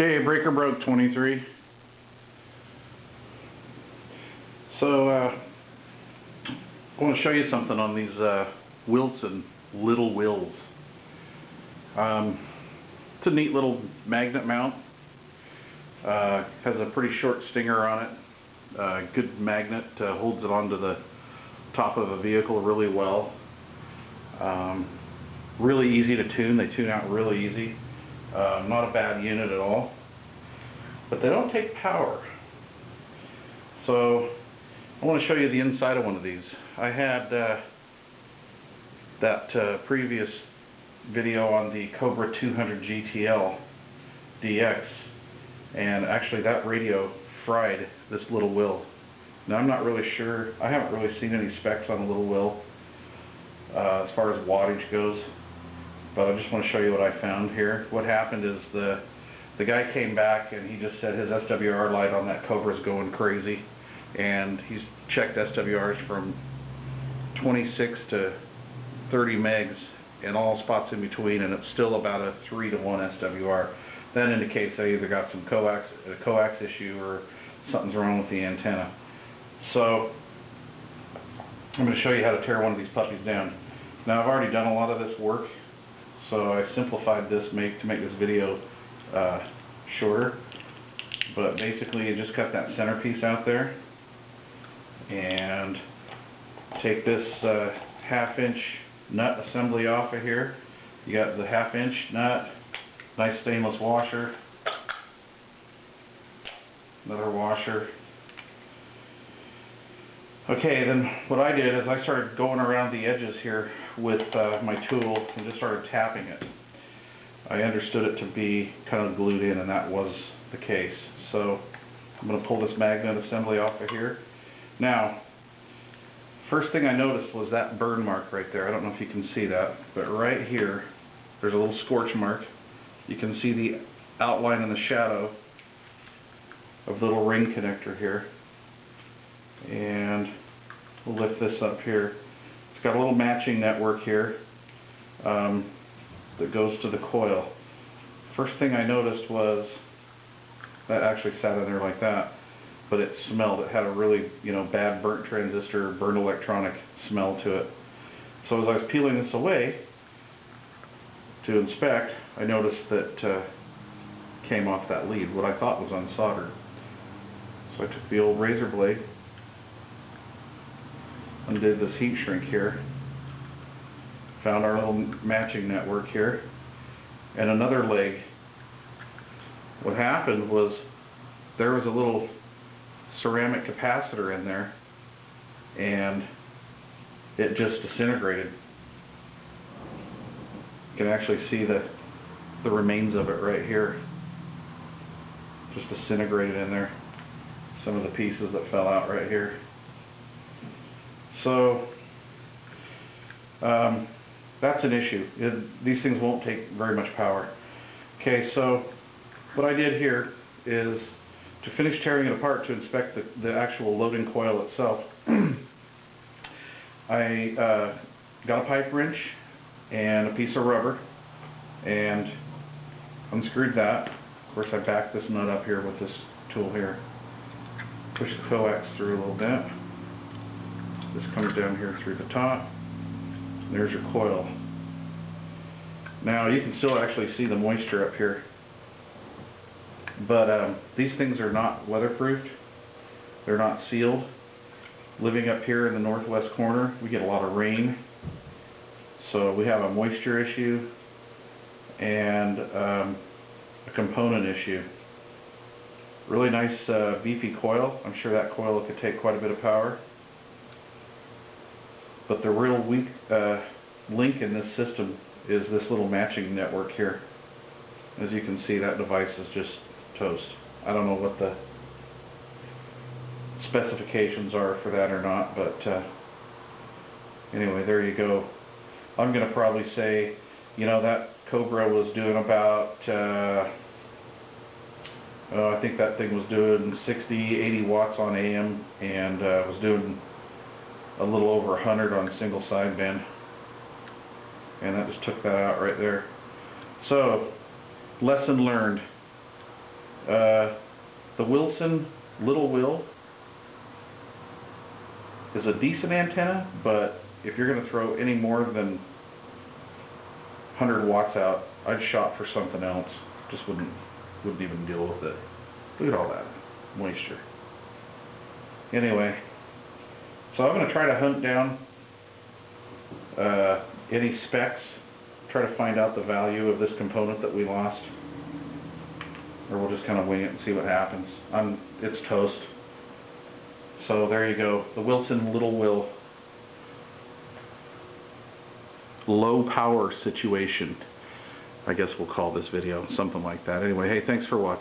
Okay, breaker broke 23. So I want to show you something on these Wilson little Wills. It's a neat little magnet mount. Has a pretty short stinger on it. Good magnet, holds it onto the top of a vehicle really well. Really easy to tune. They tune out really easy. Not a bad unit at all. But they don't take power. So I want to show you the inside of one of these. I had that previous video on the Cobra 200 GTL DX, and actually that radio fried this little Will. Now I'm not really sure, I haven't really seen any specs on the little Will as far as wattage goes, but I just want to show you what I found here. What happened is the guy came back and he just said his SWR light on that Cobra is going crazy, and he's checked SWRs from 26 to 30 megs and all spots in between, and it's still about a 3-to-1 SWR. That indicates they either got some a coax issue or something's wrong with the antenna. So I'm going to show you how to tear one of these puppies down. Now I've already done a lot of this work, so I simplified this to make this video shorter. But basically you just cut that centerpiece out there and take this 1/2-inch nut assembly off of here. You got the 1/2-inch nut, nice stainless washer, another washer. Okay, then what I did is I started going around the edges here with my tool and just started tapping it. I understood it to be kind of glued in, and that was the case. So I'm going to pull this magnet assembly off of here. Now, first thing I noticed was that burn mark right there. I don't know if you can see that, but right here there's a little scorch mark. You can see the outline and the shadow of the little ring connector here. And we'll lift this up here. It's got a little matching network here that goes to the coil. First thing I noticed was that actually sat in there like that, but it smelled. It had a really, bad burnt transistor, burnt electronic smell to it. So as I was peeling this away to inspect, I noticed that came off that lead, what I thought was unsoldered. So I took the old razor blade, undid this heat shrink here, found our little matching network here, and another leg. What happened was there was a little ceramic capacitor in there, and it just disintegrated. You can actually see the remains of it right here. Just disintegrated in there. Some of the pieces that fell out right here. So that's an issue. These things won't take very much power. Okay, so what I did here is to finish tearing it apart to inspect the actual loading coil itself. I got a pipe wrench and a piece of rubber and unscrewed that. Of course, I backed this nut up here with this tool here. Push the coax through a little bit. This comes down here through the top. There's your coil. Now you can still actually see the moisture up here, but these things are not weatherproofed. They're not sealed. Living up here in the northwest corner, we get a lot of rain, so we have a moisture issue and a component issue. Really nice beefy coil. I'm sure that coil could take quite a bit of power. But the real weak link in this system is this little matching network here. As you can see, that device is just toast. I don't know what the specifications are for that or not, but anyway, there you go. I'm going to probably say, that Cobra was doing about, I think that thing was doing 60, 80 watts on AM, and was doing a little over 100 on single sideband, and that just took that out right there. So, lesson learned. The Wilson Little Will is a decent antenna, but if you're going to throw any more than 100 watts out, I'd shop for something else. Just wouldn't even deal with it. Look at all that moisture. Anyway, so I'm going to try to hunt down any specs, try to find out the value of this component that we lost, or we'll just kind of wing it and see what happens. It's toast. So there you go, the Wilson Little Will low power situation, I guess we'll call this video, something like that. Anyway, hey, thanks for watching.